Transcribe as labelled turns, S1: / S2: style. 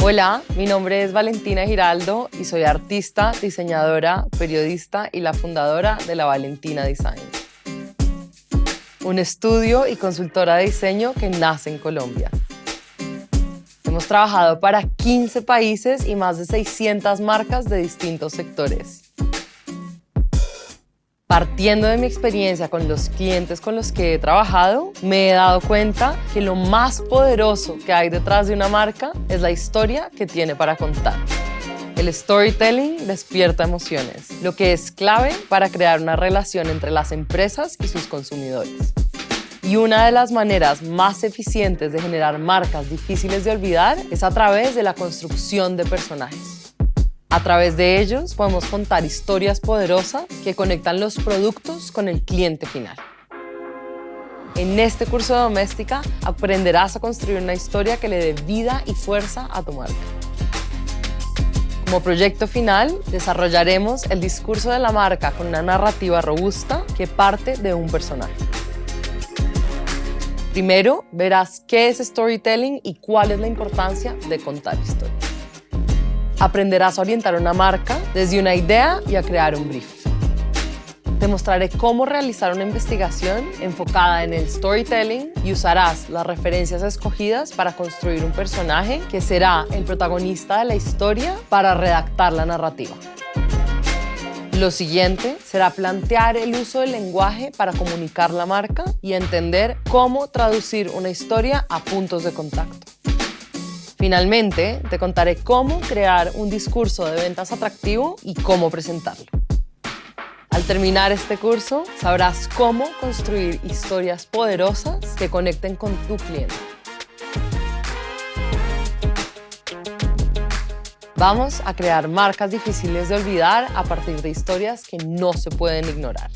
S1: Hola, mi nombre es Valentina Giraldo y soy artista, diseñadora, periodista y la fundadora de La Valentina Design, un estudio y consultora de diseño que nace en Colombia. Hemos trabajado para 15 países y más de 600 marcas de distintos sectores. Partiendo de mi experiencia con los clientes con los que he trabajado, me he dado cuenta que lo más poderoso que hay detrás de una marca es la historia que tiene para contar. El storytelling despierta emociones, lo que es clave para crear una relación entre las empresas y sus consumidores. Y una de las maneras más eficientes de generar marcas difíciles de olvidar es a través de la construcción de personajes. A través de ellos podemos contar historias poderosas que conectan los productos con el cliente final. En este curso de Doméstica aprenderás a construir una historia que le dé vida y fuerza a tu marca. Como proyecto final, desarrollaremos el discurso de la marca con una narrativa robusta que parte de un personaje. Primero, verás qué es storytelling y cuál es la importancia de contar historias. Aprenderás a orientar una marca desde una idea y a crear un brief. Te mostraré cómo realizar una investigación enfocada en el storytelling y usarás las referencias escogidas para construir un personaje que será el protagonista de la historia para redactar la narrativa. Lo siguiente será plantear el uso del lenguaje para comunicar la marca y entender cómo traducir una historia a puntos de contacto. Finalmente, te contaré cómo crear un discurso de ventas atractivo y cómo presentarlo. Al terminar este curso, sabrás cómo construir historias poderosas que conecten con tu cliente. Vamos a crear marcas difíciles de olvidar a partir de historias que no se pueden ignorar.